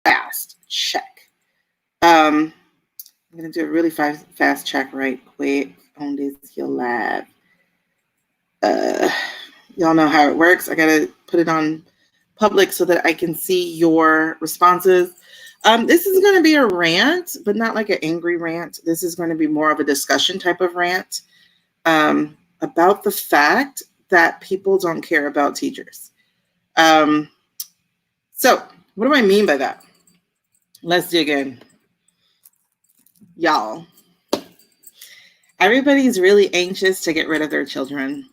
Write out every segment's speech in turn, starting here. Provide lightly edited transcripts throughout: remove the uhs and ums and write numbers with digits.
fast check. I'm going to do a really fast check right quick on this here live. Y'all know how it works. I got to put it on public so that I can see your responses. This is going to be a rant, but not like an angry rant. This is going to be more of a discussion type of rant about the fact that people don't care about teachers. So what do I mean by that? Let's dig in. Y'all, everybody's really anxious to get rid of their children.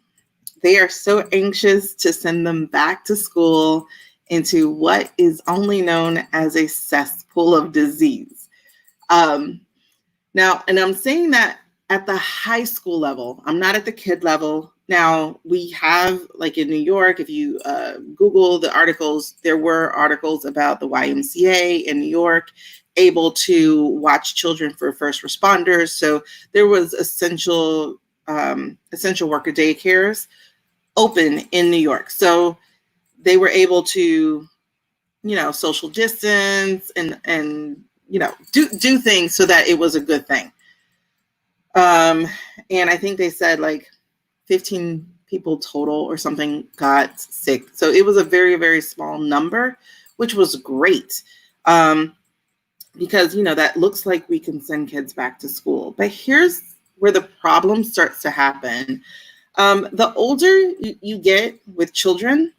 They are so anxious to send them back to school into what is only known as a cesspool of disease. Now, and I'm saying that at the high school level. I'm not at the kid level. Now, we have, like in New York, if you Google the articles, there were articles about the YMCA in New York able to watch children for first responders. So there was essential worker daycares open in New York. So they were able to, social distance and do things so that it was a good thing. And I think they said like 15 people total or something got sick. So it was a very, very small number, which was great. Because, that looks like we can send kids back to school. But here's where the problem starts to happen. The older you get with children,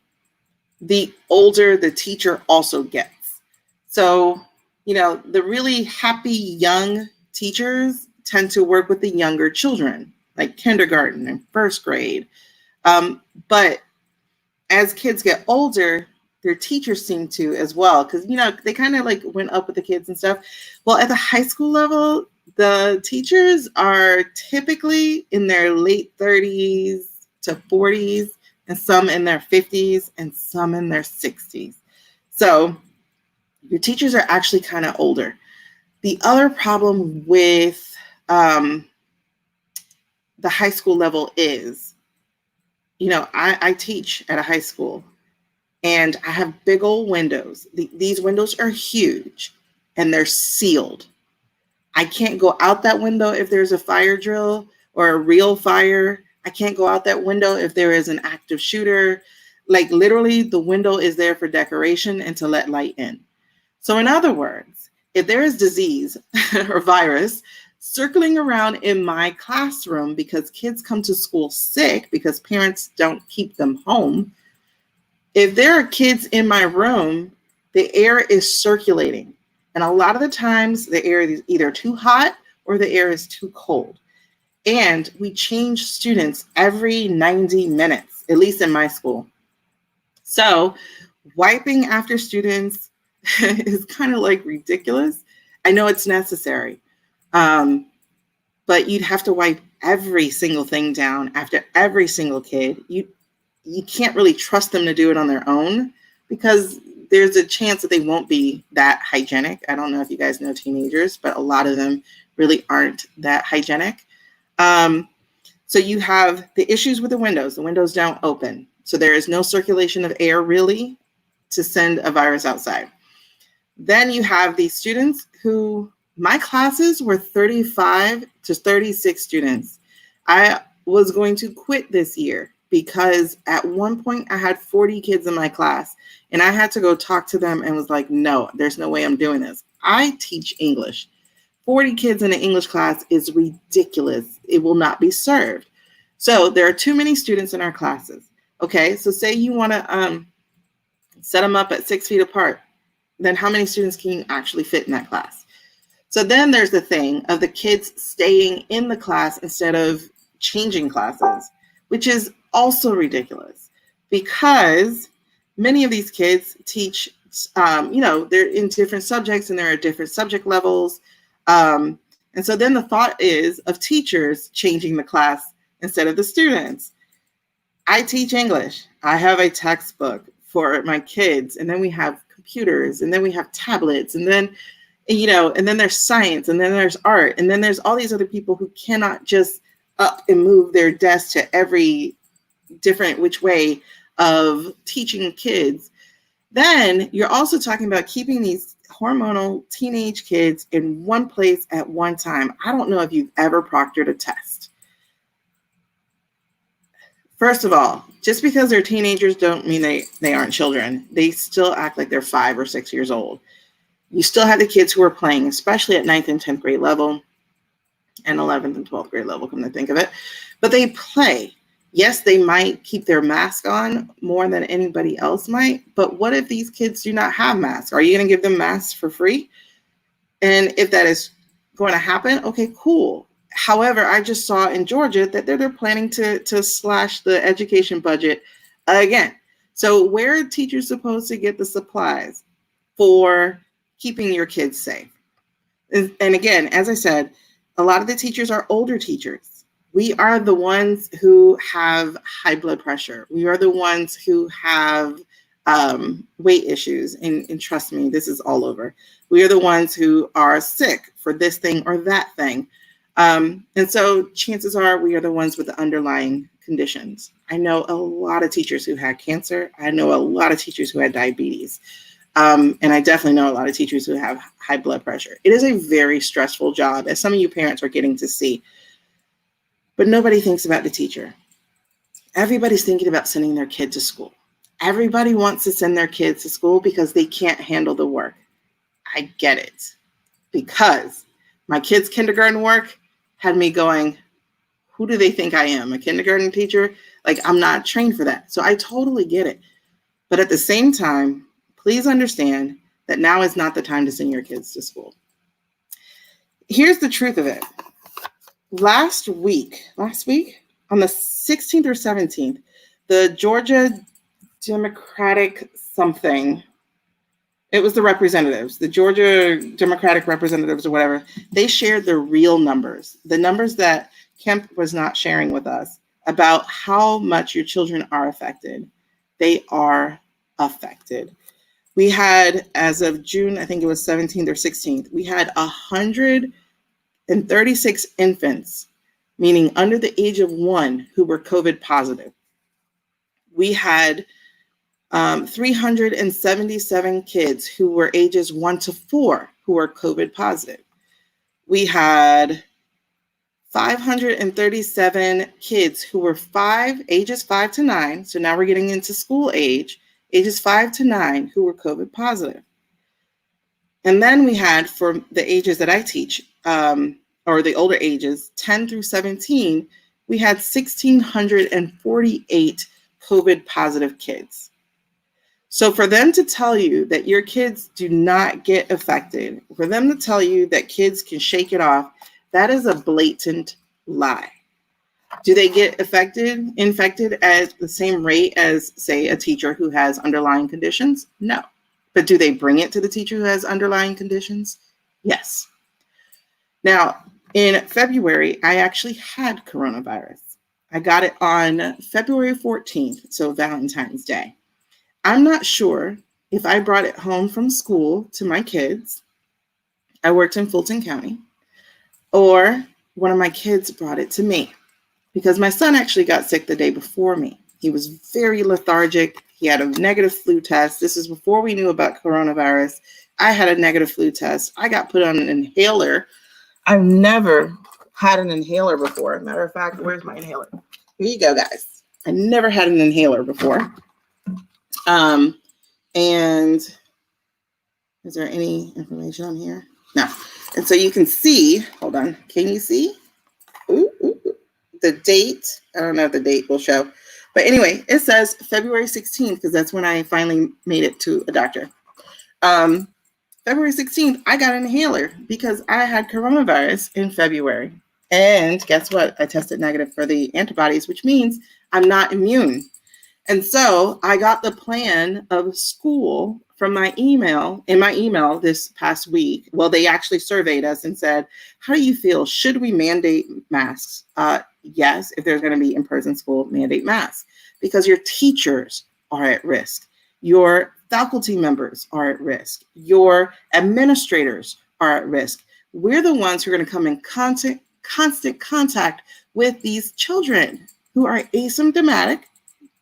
the older the teacher also gets. So, the really happy young teachers tend to work with the younger children, like kindergarten and first grade. But as kids get older, their teachers seem to as well, because, they kind of like went up with the kids and stuff. Well, at the high school level, the teachers are typically in their late 30s to 40s, and some in their 50s, and some in their 60s. So your teachers are actually kind of older. The other problem with the high school level is, I teach at a high school, and I have big old windows. These windows are huge, and they're sealed. I can't go out that window if there's a fire drill or a real fire. I can't go out that window if there is an active shooter. Like literally the window is there for decoration and to let light in. So in other words, if there is disease or virus circling around in my classroom because kids come to school sick because parents don't keep them home, if there are kids in my room, the air is circulating. And a lot of the times the air is either too hot or the air is too cold. And we change students every 90 minutes, at least in my school. So wiping after students is kind of like ridiculous. I know it's necessary, but you'd have to wipe every single thing down after every single kid. You can't really trust them to do it on their own because there's a chance that they won't be that hygienic. I don't know if you guys know teenagers, but a lot of them really aren't that hygienic. So you have the issues with the windows. The windows don't open. So there is no circulation of air really to send a virus outside. Then you have these students who, my classes were 35 to 36 students. I was going to quit this year because at one point I had 40 kids in my class and I had to go talk to them and was like, no, there's no way I'm doing this. I teach English. 40 kids in an English class is ridiculous. It will not be served. So there are too many students in our classes. Okay, so say you want to set them up at 6 feet apart. Then how many students can you actually fit in that class? So then there's the thing of the kids staying in the class instead of changing classes, which is also ridiculous because many of these kids teach, they're in different subjects and there are different subject levels. And so then the thought is of teachers changing the class instead of the students. I teach English. I have a textbook for my kids, and then we have computers, and then we have tablets, and then, and then there's science, and then there's art, and then there's all these other people who cannot just up and move their desk to every different which way of teaching kids. Then you're also talking about keeping these hormonal teenage kids in one place at one time. I don't know if you've ever proctored a test. First of all, just because they're teenagers don't mean they aren't children. They still act like they're 5 or 6 years old. You still have the kids who are playing, especially at 9th and 10th grade level and 11th and 12th grade level, come to think of it. But they play. Yes, they might keep their mask on more than anybody else might, but what if these kids do not have masks? Are you going to give them masks for free? And if that is going to happen, okay, cool. However, I just saw in Georgia that they're planning to slash the education budget again. So where are teachers supposed to get the supplies for keeping your kids safe? And again, as I said, a lot of the teachers are older teachers. We are the ones who have high blood pressure. We are the ones who have weight issues. And trust me, this is all over. We are the ones who are sick for this thing or that thing. And so chances are we are the ones with the underlying conditions. I know a lot of teachers who had cancer. I know a lot of teachers who had diabetes. And I definitely know a lot of teachers who have high blood pressure. It is a very stressful job, as some of you parents are getting to see. But nobody thinks about the teacher. Everybody's thinking about sending their kid to school. Everybody wants to send their kids to school because they can't handle the work. I get it. Because my kids' kindergarten work had me going, who do they think I am? A kindergarten teacher? Like, I'm not trained for that. So I totally get it. But at the same time, please understand that now is not the time to send your kids to school. Here's the truth of it. Last week, on the 16th or 17th, the Georgia Democratic something, it was the representatives, the Georgia Democratic representatives or whatever, they shared the real numbers, the numbers that Kemp was not sharing with us about how much your children are affected. They are affected. We had, as of June, I think it was 17th or 16th, we had 136 infants, meaning under the age of 1, who were COVID positive. We had 377 kids who were ages 1 to 4 who were COVID positive. We had 537 kids who were ages 5 to 9. So now we're getting into school age, ages 5 to 9 who were COVID positive. And then we had, for the ages that I teach, or the older ages, 10 through 17, we had 1,648 COVID positive kids. So for them to tell you that your kids do not get affected, for them to tell you that kids can shake it off, that is a blatant lie. Do they get infected at the same rate as, say, a teacher who has underlying conditions? No. But do they bring it to the teacher who has underlying conditions? Yes. Now, in February, I actually had coronavirus. I got it on February 14th, so Valentine's Day. I'm not sure if I brought it home from school to my kids. I worked in Fulton County. Or one of my kids brought it to me, because my son actually got sick the day before me. He was very lethargic. He had a negative flu test. This is before we knew about coronavirus. I had a negative flu test. I got put on an inhaler. I've never had an inhaler before. Matter of fact, where's my inhaler? Here you go, guys. I never had an inhaler before. And is there any information on here? No. And so you can see, hold on, can you see? The date, I don't know if the date will show. But anyway, it says February 16th, because that's when I finally made it to a doctor. February 16th, I got an inhaler because I had coronavirus in February. And guess what? I tested negative for the antibodies, which means I'm not immune. And so I got the plan of school from my email, in my email this past week. Well, they actually surveyed us and said, how do you feel? Should we mandate masks? Yes, if there's going to be in-person school, mandate masks, because your teachers are at risk. Your faculty members are at risk. Your administrators are at risk. We're the ones who are going to come in constant contact with these children who are asymptomatic,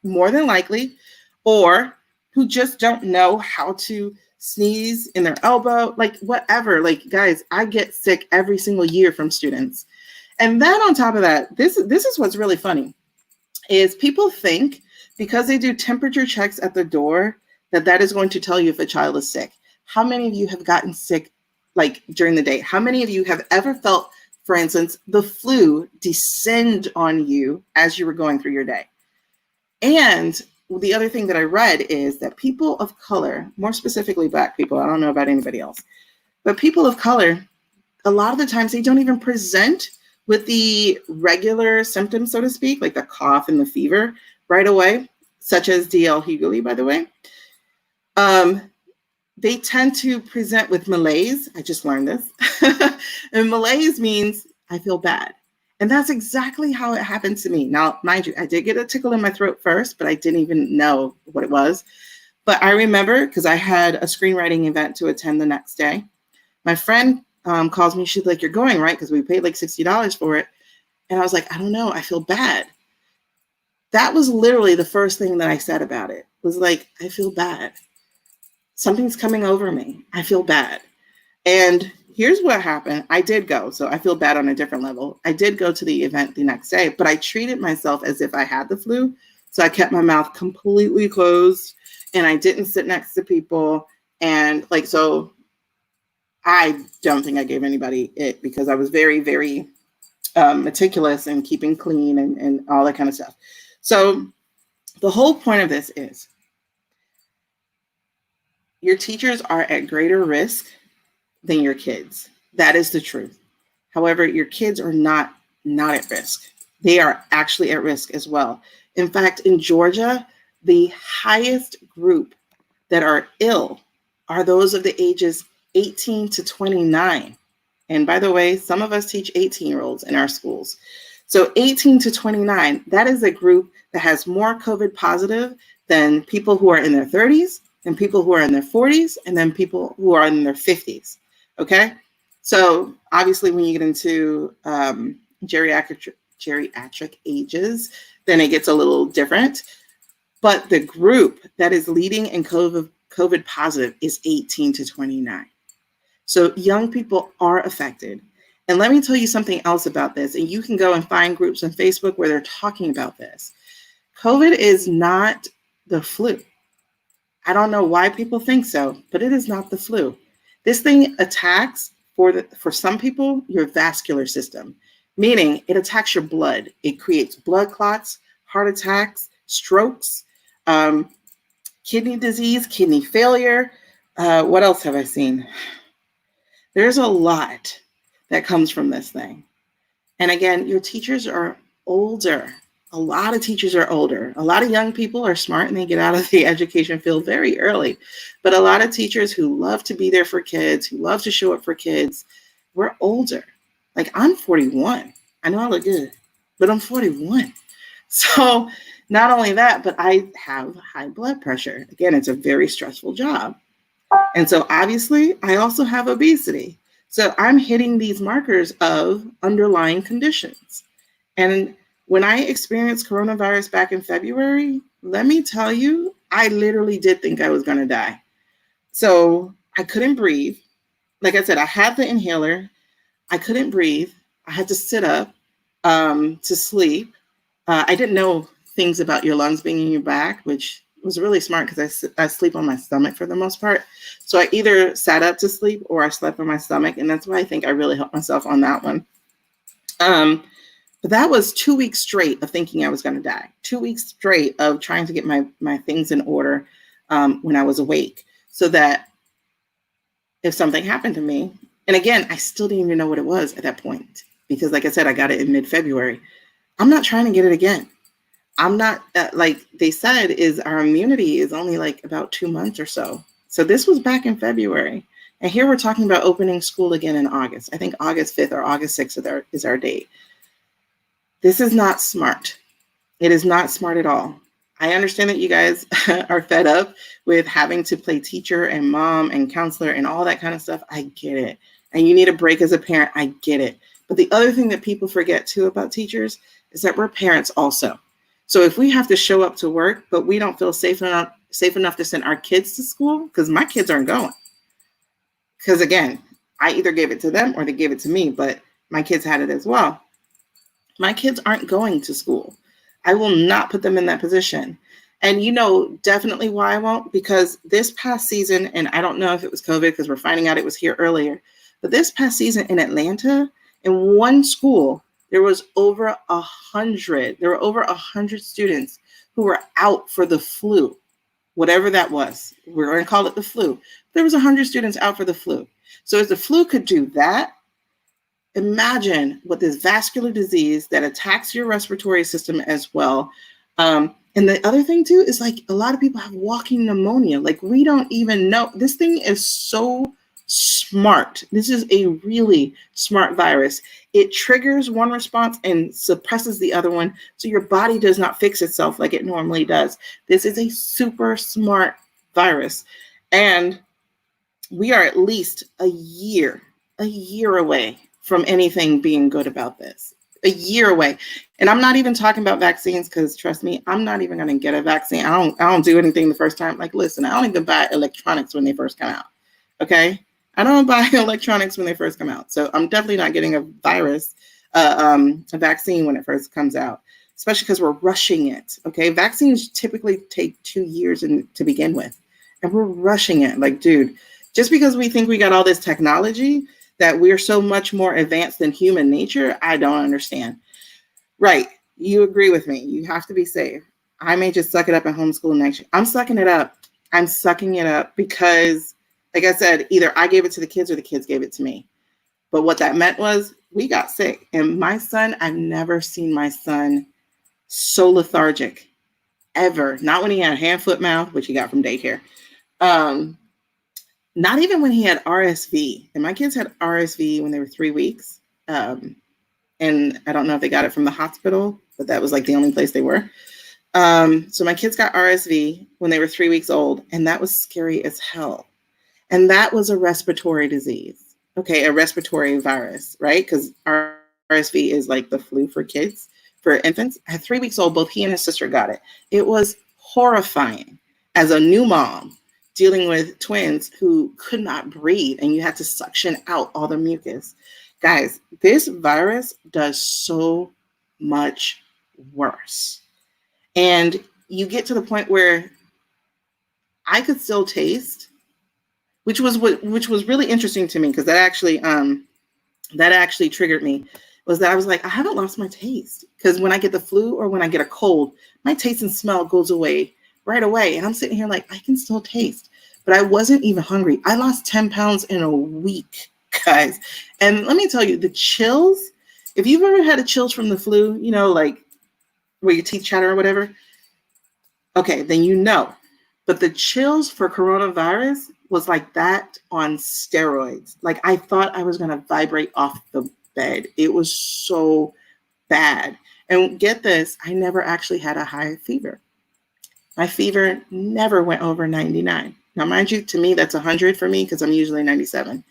more than likely, or who just don't know how to sneeze in their elbow, like whatever. Like, guys, I get sick every single year from students. And then on top of that, this is what's really funny, is people think because they do temperature checks at the door that is going to tell you if a child is sick. How many of you have gotten sick like during the day? How many of you have ever felt, for instance, the flu descend on you as you were going through your day? And the other thing that I read is that people of color, more specifically Black people, I don't know about anybody else, but people of color, a lot of the times they don't even present with the regular symptoms, so to speak, like the cough and the fever right away, such as DL Hughley, by the way. They tend to present with malaise. I just learned this. And malaise means I feel bad. And that's exactly how it happened to me. Now, mind you, I did get a tickle in my throat first, but I didn't even know what it was. But I remember, because I had a screenwriting event to attend the next day, my friend calls me. She's like, "You're going, right?" Because we paid like $60 for it. And I was like, "I don't know. I feel bad." That was literally the first thing that I said about it, was like, I feel bad. Something's coming over me. I feel bad. And here's what happened. I did go. So I feel bad on a different level. I did go to the event the next day, but I treated myself as if I had the flu. So I kept my mouth completely closed and I didn't sit next to people. And like, so I don't think I gave anybody it, because I was very, very meticulous in keeping clean and all that kind of stuff. So the whole point of this is your teachers are at greater risk than your kids. That is the truth. However, your kids are not at risk. They are actually at risk as well. In fact, in Georgia, the highest group that are ill are those of the ages 18 to 29. And by the way, some of us teach 18-year-olds in our schools. So 18 to 29, that is a group that has more COVID positive than people who are in their 30s, and people who are in their 40s, and then people who are in their 50s. Okay? So obviously when you get into geriatric ages, then it gets a little different. But the group that is leading in COVID positive is 18 to 29. So young people are affected. And let me tell you something else about this. And you can go and find groups on Facebook where they're talking about this. COVID is not the flu. I don't know why people think so, but it is not the flu. This thing attacks, for some people, your vascular system, meaning it attacks your blood. It creates blood clots, heart attacks, strokes, kidney disease, kidney failure. What else have I seen? There's a lot that comes from this thing. And again, your teachers are older. A lot of teachers are older. A lot of young people are smart and they get out of the education field very early. But a lot of teachers who love to be there for kids, who love to show up for kids, we're older. Like, I'm 41. I know I look good, but I'm 41. So not only that, but I have high blood pressure. Again, it's a very stressful job. And so obviously I also have obesity. So I'm hitting these markers of underlying conditions. And when I experienced coronavirus back in February, let me tell you, I literally did think I was going to die. So I couldn't breathe. Like I said, I had the inhaler. I couldn't breathe. I had to sit up to sleep. I didn't know things about your lungs being in your back, which was really smart because I sleep on my stomach for the most part. So I either sat up to sleep or I slept on my stomach. And that's why I think I really helped myself on that one. But that was 2 weeks straight of thinking I was going to die. 2 weeks straight of trying to get my things in order when I was awake, so that if something happened to me, and again, I still didn't even know what it was at that point, because like I said, I got it in mid-February. I'm not trying to get it again. I'm not, like they said, is our immunity is only like about 2 months or so. So this was back in February. And here we're talking about opening school again in August. I think August 5th or August 6th is our date. This is not smart. It is not smart at all. I understand that you guys are fed up with having to play teacher and mom and counselor and all that kind of stuff. I get it. And you need a break as a parent. I get it. But the other thing that people forget too about teachers is that we're parents also. So if we have to show up to work, but we don't feel safe safe enough to send our kids to school, because my kids aren't going. Because again, I either gave it to them or they gave it to me, but my kids had it as well. My kids aren't going to school. I will not put them in that position. And you know definitely why I won't, because this past season, and I don't know if it was COVID because we're finding out it was here earlier, but this past season in Atlanta, in one school, there was over 100. There were over 100 students who were out for the flu, whatever that was. We're going to call it the flu. There was 100 students out for the flu. So if the flu could do that, imagine what this vascular disease that attacks your respiratory system as well. And the other thing too is like a lot of people have walking pneumonia. Like we don't even know. This thing is so smart. This is a really smart virus. It triggers one response and suppresses the other one. So your body does not fix itself like it normally does. This is a super smart virus. And we are at least a year away from anything being good about this. A year away. And I'm not even talking about vaccines, because trust me, I'm not even going to get a vaccine. I don't do anything the first time. Like, listen, I don't even buy electronics when they first come out. Okay? I don't buy electronics when they first come out. So I'm definitely not getting a vaccine when it first comes out, especially because we're rushing it. Okay? Vaccines typically take 2 years to begin with, and we're rushing it. Like, dude, just because we think we got all this technology, that we're so much more advanced than human nature, I don't understand. Right. You agree with me. You have to be safe. I may just suck it up and homeschool next year. I'm sucking it up. I'm sucking it up because, like I said, either I gave it to the kids or the kids gave it to me. But what that meant was we got sick. And my son, I've never seen my son so lethargic, ever. Not when he had hand, foot, mouth, which he got from daycare. Not even when he had RSV. And my kids had RSV when they were 3 weeks. And I don't know if they got it from the hospital, but that was like the only place they were. So my kids got RSV when they were 3 weeks old, and that was scary as hell. And that was a respiratory disease. Okay, a respiratory virus, right? Because RSV is like the flu for kids, for infants. At 3 weeks old, both he and his sister got it. It was horrifying as a new mom, dealing with twins who could not breathe and you had to suction out all the mucus. Guys, this virus does so much worse. And you get to the point where I could still taste, which was really interesting to me, because that actually triggered me, was that I was like, I haven't lost my taste, because when I get the flu or when I get a cold, my taste and smell goes away right away. And I'm sitting here like, I can still taste, but I wasn't even hungry. I lost 10 pounds in a week, guys. And let me tell you, the chills, if you've ever had the chills from the flu, you know, like where your teeth chatter or whatever, okay, then you know. But the chills for coronavirus was like that on steroids. Like I thought I was going to vibrate off the bed. It was so bad. And get this, I never actually had a high fever. My fever never went over 99. Now, mind you, to me, that's 100 for me because I'm usually 97.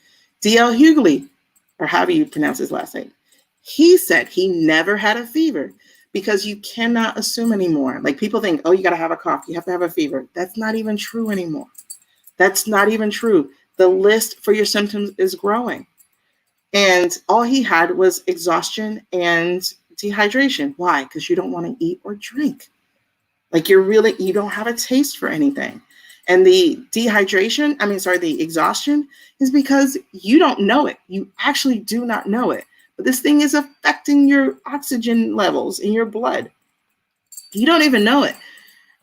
D.L. Hughley, or however you pronounce his last name, he said he never had a fever, because you cannot assume anymore. Like people think, oh, you got to have a cough, you have to have a fever. That's not even true anymore. That's not even true. The list for your symptoms is growing. And all he had was exhaustion and dehydration. Why? Because you don't want to eat or drink. Like you don't have a taste for anything. And the the exhaustion is because you don't know it. You actually do not know it. But this thing is affecting your oxygen levels in your blood. You don't even know it.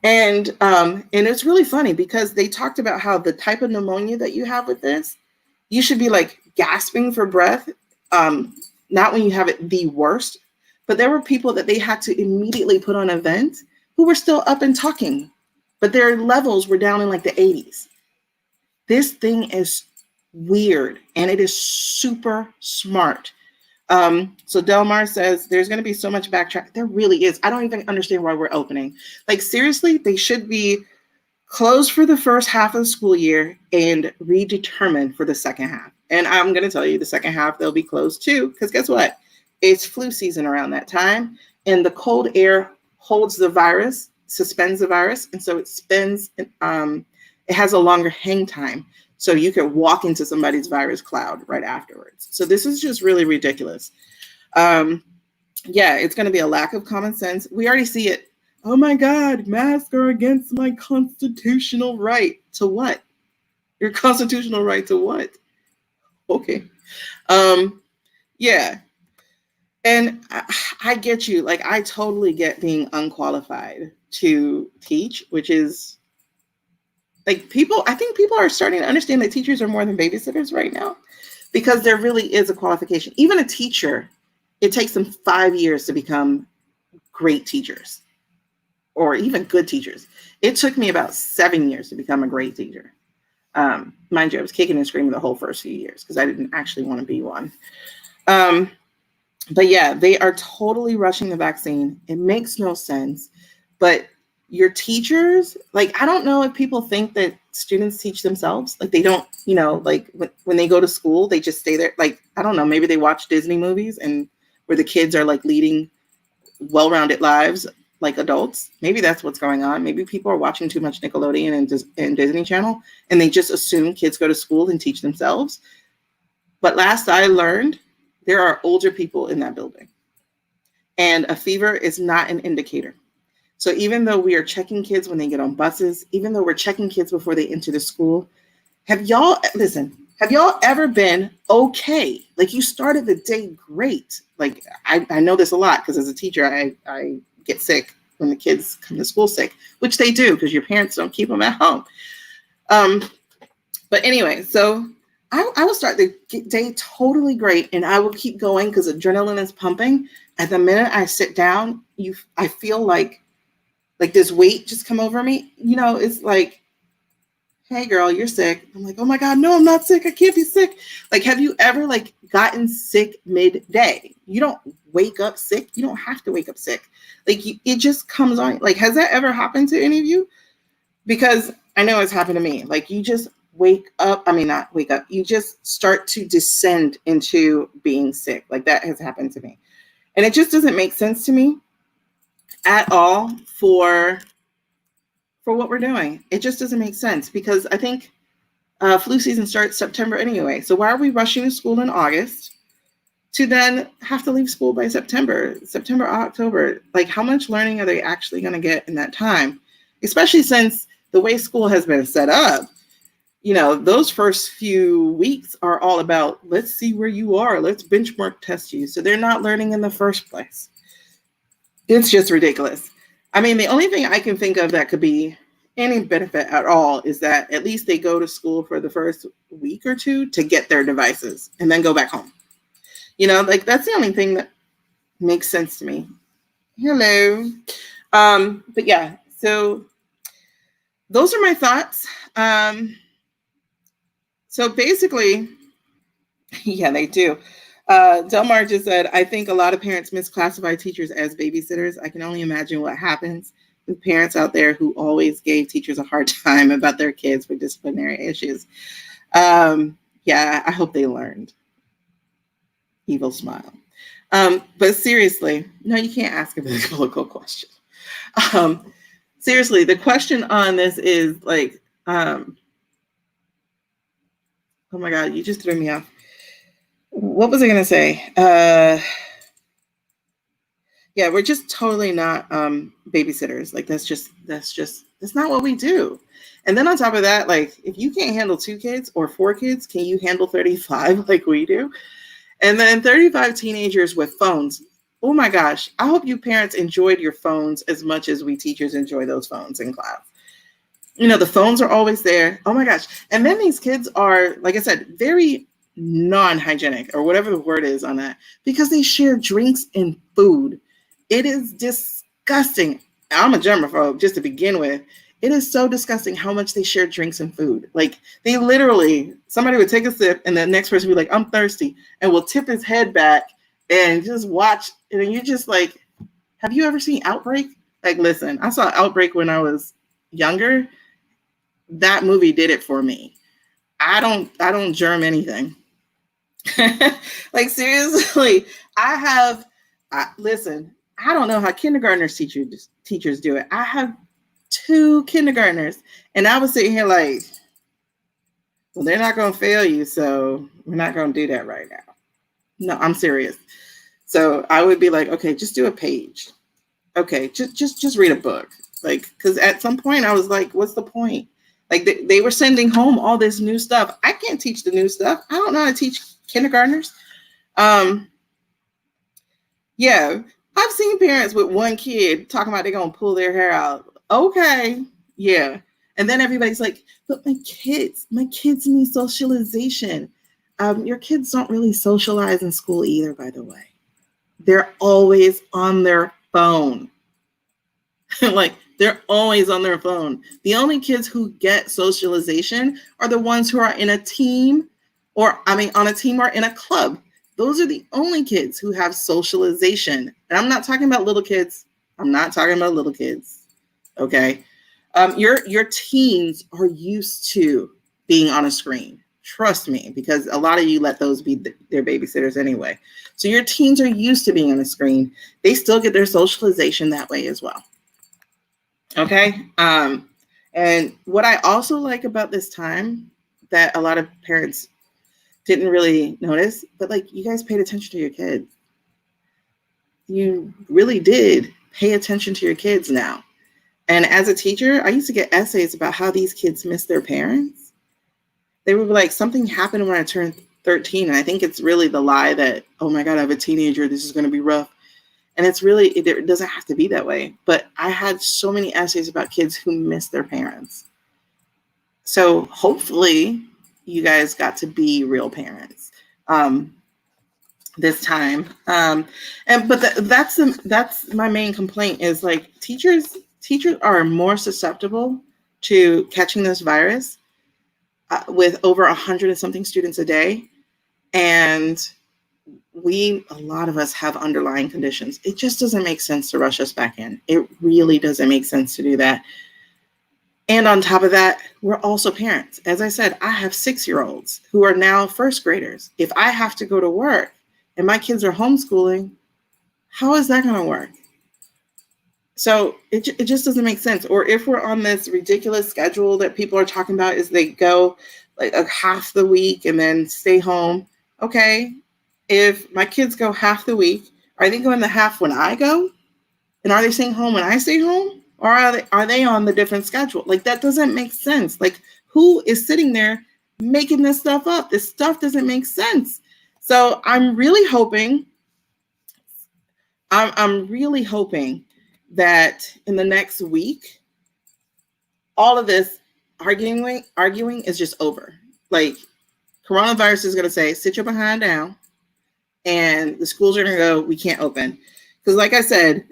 And it's really funny because they talked about how the type of pneumonia that you have with this, you should be like gasping for breath. Not when you have it the worst, but there were people that they had to immediately put on a vent who were still up and talking, but their levels were down in like the 80s. This thing is weird, and it is super smart. So Delmar says there's going to be so much backtrack. There really is. I don't even understand why we're opening. Like seriously, they should be closed for the first half of the school year and redetermined for the second half. And I'm going to tell you the second half, they'll be closed too, because guess what? It's flu season around that time, and the cold air holds the virus, suspends the virus, and so it spends. It has a longer hang time, so you can walk into somebody's virus cloud right afterwards. So this is just really ridiculous. Yeah, it's going to be a lack of common sense. We already see it. Oh my God, masks are against my constitutional right. To what? Your constitutional right to what? Okay. Yeah. And I get you. Like, I totally get being unqualified to teach, which is like I think people are starting to understand that teachers are more than babysitters right now, because there really is a qualification. Even a teacher, it takes them 5 years to become great teachers, or even good teachers. It took me about 7 years to become a great teacher. Mind you, I was kicking and screaming the whole first few years because I didn't actually want to be one. But yeah, they are totally rushing the vaccine. It makes no sense. But your teachers, like, I don't know if people think that students teach themselves. Like, they don't, like when they go to school, they just stay there. Like, I don't know, maybe they watch Disney movies and where the kids are like leading well-rounded lives like adults. Maybe that's what's going on. Maybe people are watching too much Nickelodeon and Disney Channel, and they just assume kids go to school and teach themselves. But last I learned, there are older people in that building, and a fever is not an indicator. So even though we are checking kids when they get on buses, even though we're checking kids before they enter the school, have y'all ever been okay? Like, you started the day great. Like, I know this a lot because as a teacher, I get sick when the kids come to school sick, which they do because your parents don't keep them at home. But anyway, so I will start the day totally great, and I will keep going because adrenaline is pumping. At the minute I sit down, I feel like this weight just come over me. It's like, hey girl, you're sick. I'm like, oh my God, no, I'm not sick. I can't be sick. Like, have you ever gotten sick midday? You don't wake up sick. You don't have to wake up sick. Like, it just comes on. Like, has that ever happened to any of you? Because I know it's happened to me. Like, you just not wake up. You just start to descend into being sick. Like, that has happened to me. And it just doesn't make sense to me at all for what we're doing. It just doesn't make sense, because I think flu season starts September anyway. So why are we rushing to school in August to then have to leave school by September, October? Like, how much learning are they actually going to get in that time? Especially since the way school has been set up, those first few weeks are all about, let's see where you are. Let's benchmark test you. So they're not learning in the first place. It's just ridiculous. I mean, the only thing I can think of that could be any benefit at all is that at least they go to school for the first week or two to get their devices and then go back home. Like, that's the only thing that makes sense to me. Hello. But yeah, so those are my thoughts. So basically, yeah, they do. Delmar just said, I think a lot of parents misclassify teachers as babysitters. I can only imagine what happens with parents out there who always gave teachers a hard time about their kids with disciplinary issues. Yeah, I hope they learned. Evil smile. But seriously, no, you can't ask a political question. Seriously, the question on this is like, oh my God, you just threw me off. What was I going to say? Yeah, we're just totally not babysitters. Like, that's not what we do. And then on top of that, like, if you can't handle 2 kids or 4 kids, can you handle 35 like we do? And then 35 teenagers with phones. Oh my gosh. I hope you parents enjoyed your phones as much as we teachers enjoy those phones in class. The phones are always there. Oh my gosh. And then these kids are, like I said, very non-hygienic, or whatever the word is on that, because they share drinks and food. It is disgusting. I'm a germaphobe just to begin with. It is so disgusting how much they share drinks and food. Like, they literally, somebody would take a sip and the next person would be like, I'm thirsty, and will tip his head back and just watch. And you're just like, have you ever seen Outbreak? Like, listen, I saw Outbreak when I was younger. That movie did it for me. I don't germ anything. Like, seriously, listen, I don't know how kindergartners teachers do it. I have 2 kindergartners, and I was sitting here like, well, they're not going to fail you, so we're not going to do that right now. No, I'm serious. So I would be like, okay, just do a page. Okay, just read a book. Like, because at some point I was like, what's the point? Like they were sending home all this new stuff. I can't teach the new stuff. I don't know how to teach kindergartners. Yeah, I've seen parents with 1 kid talking about they're going to pull their hair out. Okay, yeah. And then everybody's like, but my kids need socialization. Your kids don't really socialize in school either, by the way. They're always on their phone. Like, they're always on their phone. The only kids who get socialization are the ones who are in a team on a team or in a club. Those are the only kids who have socialization. And I'm not talking about little kids. Okay. Your teens are used to being on a screen. Trust me, because a lot of you let those be their babysitters anyway. So your teens are used to being on a screen. They still get their socialization that way as well. Okay. And what I also like about this time that a lot of parents didn't really notice, but like, you guys paid attention to your kids. You really did pay attention to your kids now. And as a teacher, I used to get essays about how these kids miss their parents. They were like, something happened when I turned 13. And I think it's really the lie that, oh my God, I have a teenager. This is going to be rough. And it's really, it doesn't have to be that way. But I had so many essays about kids who miss their parents. So hopefully you guys got to be real parents this time. That's my main complaint is like teachers are more susceptible to catching this virus with over 100 and something students a day. And a lot of us have underlying conditions. It just doesn't make sense to rush us back in. It really doesn't make sense to do that. And on top of that, we're also parents. As I said, I have 6-year-olds who are now first graders. If I have to go to work and my kids are homeschooling, how is that going to work? So it just doesn't make sense. Or if we're on this ridiculous schedule that people are talking about, is they go like a half the week and then stay home. Okay, if my kids go half the week, are they going the half when I go? And are they staying home when I stay home? Or are they on the different schedule? Like, that doesn't make sense. Like, who is sitting there making this stuff up? This stuff doesn't make sense. So I'm really hoping, I'm really hoping that in the next week, all of this arguing is just over. Like, coronavirus is going to say, sit your behind down, and the schools are going to go, we can't open. Because like I said,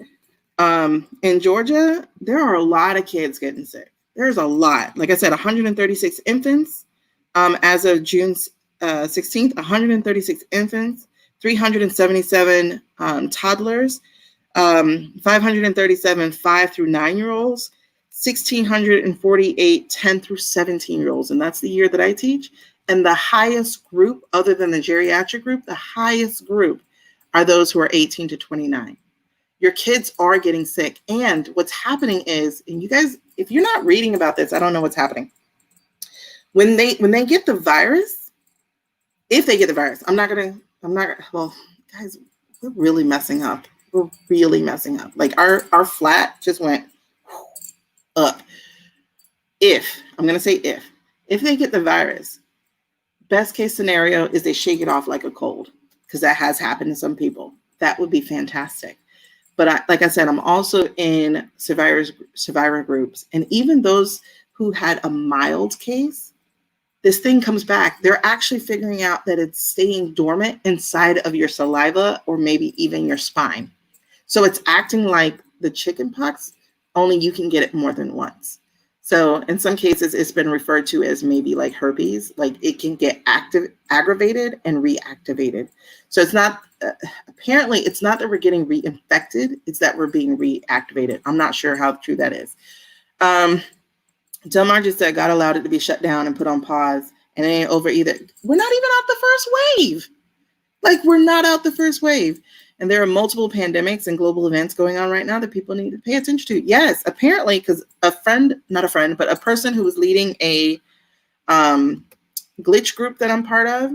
in Georgia, there are a lot of kids getting sick. There's a lot. Like I said, 136 infants as of June 16th, 136 infants, 377 toddlers, 537 5 through 9-year-olds, 1,648 10 through 17-year-olds. And that's the year that I teach. And the highest group, other than the geriatric group, the highest group are those who are 18 to 29. Your kids are getting sick. And what's happening is, and you guys, if you're not reading about this, I don't know what's happening. When they get the virus, if they get the virus, well, guys, we're really messing up. We're really messing up. Like our flat just went up. I'm going to say if they get the virus, best case scenario is they shake it off like a cold, because that has happened to some people. That would be fantastic. But like I said, I'm also in survivor groups. And even those who had a mild case, this thing comes back. They're actually figuring out that it's staying dormant inside of your saliva or maybe even your spine. So it's acting like the chicken pox, only you can get it more than once. So in some cases, it's been referred to as maybe like herpes, like it can get aggravated and reactivated. So it's not, apparently it's not that we're getting reinfected, it's that we're being reactivated. I'm not sure how true that is. Delmar just said God allowed it to be shut down and put on pause, and it ain't over either. We're not even out the first wave. Like, we're not out the first wave. and there are multiple pandemics and global events going on right now that people need to pay attention to. Yes, apparently, because a person who was leading a glitch group that I'm part of,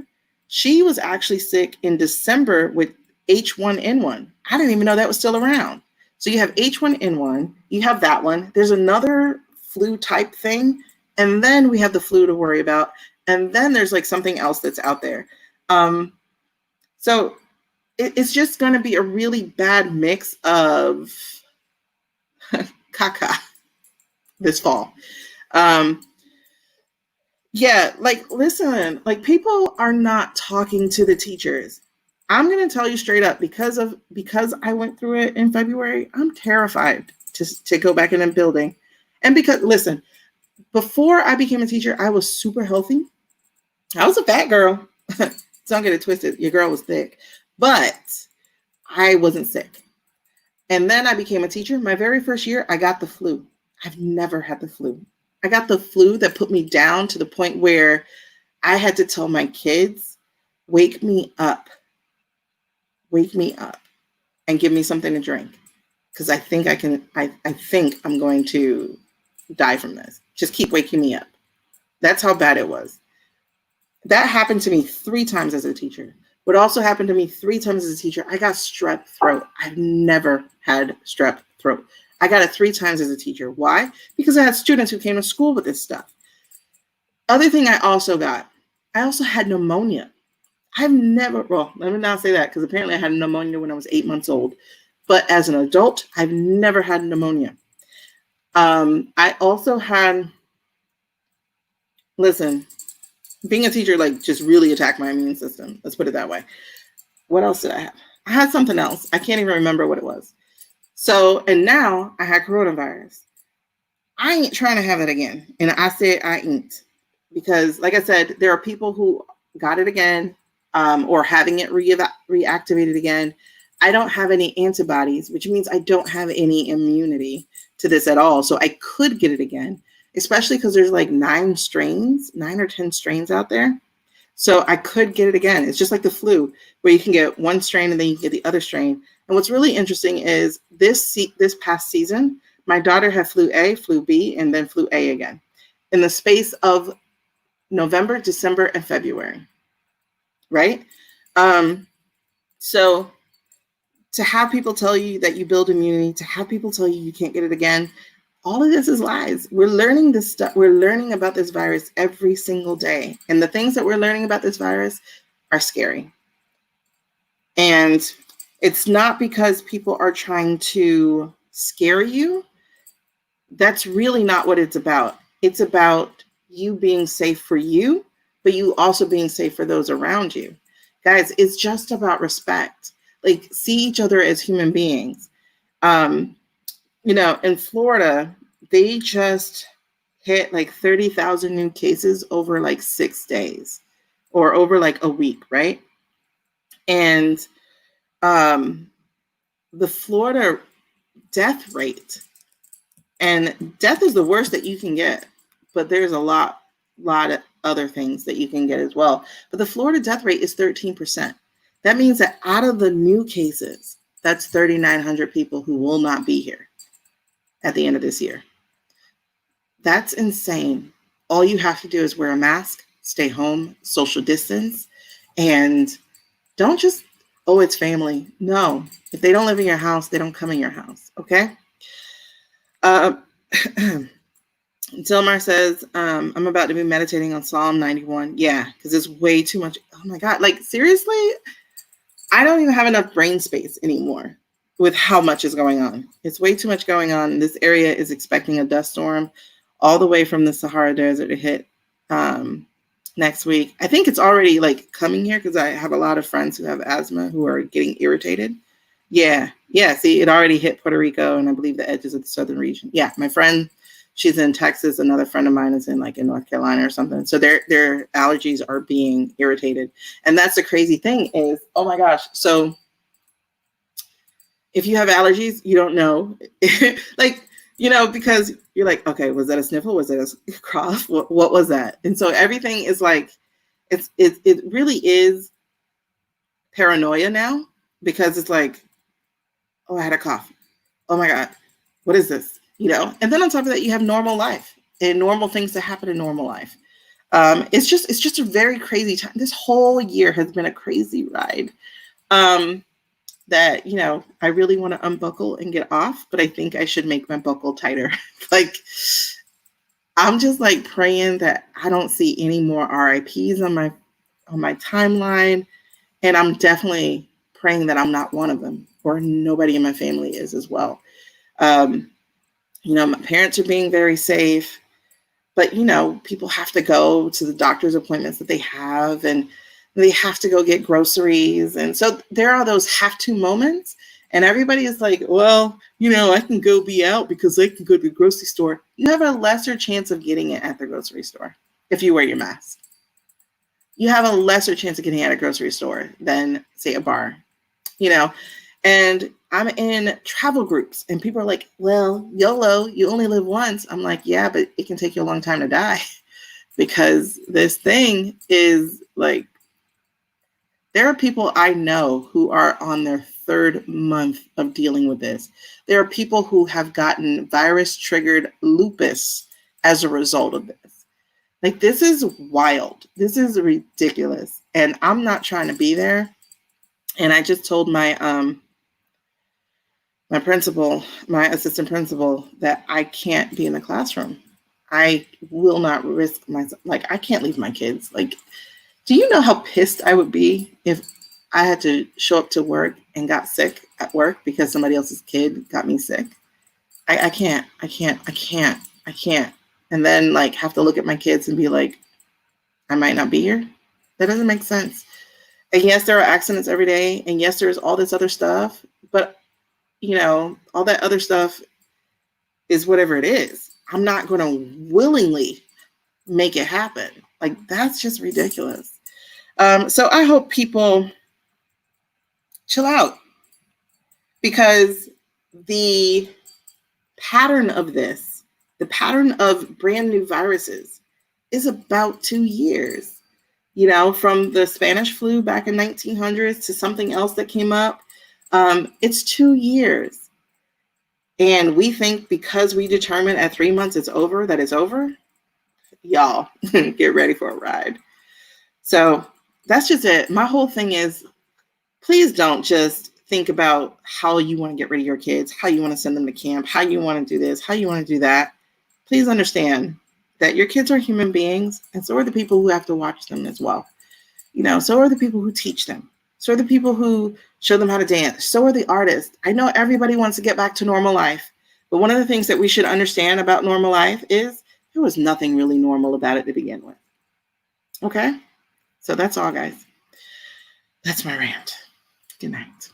she was actually sick in December with H1N1. I didn't even know that was still around. So you have H1N1, you have that one. There's another flu type thing, and then we have the flu to worry about, and then there's like something else that's out there. So it's just going to be a really bad mix of caca this fall. Yeah, like, listen, like, people are not talking to the teachers. I'm going to tell you straight up, because I went through it in February, I'm terrified to go back in a building. And because, listen, before I became a teacher, I was super healthy. I was a fat girl. Don't get it twisted. Your girl was thick, but I wasn't sick. And then I became a teacher. My very first year, I got the flu. I've never had the flu. I got the flu that put me down to the point where I had to tell my kids, wake me up, and give me something to drink. Because I think I'm going to die from this. Just keep waking me up. That's how bad it was. That happened to me 3 times as a teacher. What also happened to me 3 times as a teacher, I got strep throat. I've never had strep throat. I got it 3 times as a teacher. Why? Because I had students who came to school with this stuff. Other thing I also had pneumonia. Let me not say that, because apparently I had pneumonia when I was 8 months old. But as an adult, I've never had pneumonia. I also had, being a teacher, like, just really attacked my immune system. Let's put it that way. What else did I have? I had something else. I can't even remember what it was. So, and now I had coronavirus. I ain't trying to have it again. And I said I ain't. Because, like I said, there are people who got it again, or having it reactivated again. I don't have any antibodies, which means I don't have any immunity to this at all. So I could get it again, especially because there's like 9 or 10 strains out there. So I could get it again. It's just like the flu, where you can get one strain and then you get the other strain. And what's really interesting is this past season, my daughter had flu A, flu B, and then flu A again in the space of November, December, and February, right? So to have people tell you that you build immunity, to have people tell you you can't get it again, all of this is lies. We're learning this stuff. We're learning about this virus every single day. And the things that we're learning about this virus are scary. And it's not because people are trying to scare you. That's really not what it's about. It's about you being safe for you, but you also being safe for those around you. Guys, it's just about respect. Like, see each other as human beings. In Florida, they just hit like 30,000 new cases over like 6 days, or over like a week, right? And the Florida death rate, and death is the worst that you can get, but there's a lot of other things that you can get as well. But the Florida death rate is 13%. That means that out of the new cases, that's 3,900 people who will not be here at the end of this year. That's insane. All you have to do is wear a mask, stay home, social distance, and don't just, it's family. No, if they don't live in your house, they don't come in your house, okay? Tilmar says, I'm about to be meditating on Psalm 91. Yeah, because it's way too much. Oh my God, like, seriously? I don't even have enough brain space anymore with how much is going on. It's way too much going on. This area is expecting a dust storm all the way from the Sahara Desert to hit next week. I think it's already like coming here, because I have a lot of friends who have asthma who are getting irritated. Yeah. See, it already hit Puerto Rico and I believe the edges of the southern region. Yeah, my friend, she's in Texas. Another friend of mine is in North Carolina or something. So their allergies are being irritated. And that's the crazy thing is, oh my gosh. So if you have allergies, you don't know, because you're like, okay, was that a sniffle? Was that a cough? What was that? And so everything is like, it really is paranoia now. because it's like, oh, I had a cough. Oh my God, what is this? And then on top of that, you have normal life and normal things that happen in normal life. It's just a very crazy time. This whole year has been a crazy ride. That, I really want to unbuckle and get off, but I think I should make my buckle tighter. Like, I'm just like praying that I don't see any more RIPs on my timeline. And I'm definitely praying that I'm not one of them, or nobody in my family is as well. My parents are being very safe, but people have to go to the doctor's appointments that they have, and they have to go get groceries. And so there are those have to moments, and everybody is like, well, I can go be out because I can go to the grocery store. You have a lesser chance of getting it at the grocery store if you wear your mask. You have a lesser chance of getting it at a grocery store than, say, a bar, and I'm in travel groups and people are like, well, YOLO, you only live once. I'm like, yeah, but it can take you a long time to die, because this thing is like, there are people I know who are on their 3rd month of dealing with this. There are people who have gotten virus-triggered lupus as a result of this. Like, this is wild. This is ridiculous. And I'm not trying to be there. And I just told my principal, my assistant principal, that I can't be in the classroom. I will not risk myself. Like, I can't leave my kids. Like, do you know how pissed I would be if I had to show up to work and got sick at work because somebody else's kid got me sick? I can't. And then like have to look at my kids and be like, I might not be here. That doesn't make sense. And yes, there are accidents every day. And yes, there's all this other stuff. But, all that other stuff is whatever it is. I'm not going to willingly make it happen. Like, that's just ridiculous. So I hope people chill out, because the pattern of this, the pattern of brand new viruses, is about 2 years. From the Spanish flu back in 1900s to something else that came up. It's 2 years. And we think because we determine at 3 months it's over, that it's over. Y'all, get ready for a ride. So that's just it. My whole thing is, please don't just think about how you want to get rid of your kids, how you want to send them to camp, how you want to do this, how you want to do that. Please understand that your kids are human beings, and so are the people who have to watch them as well. So are the people who teach them. So are the people who show them how to dance. So are the artists. I know everybody wants to get back to normal life, but one of the things that we should understand about normal life is there was nothing really normal about it to begin with. Okay? So that's all, guys. That's my rant. Good night.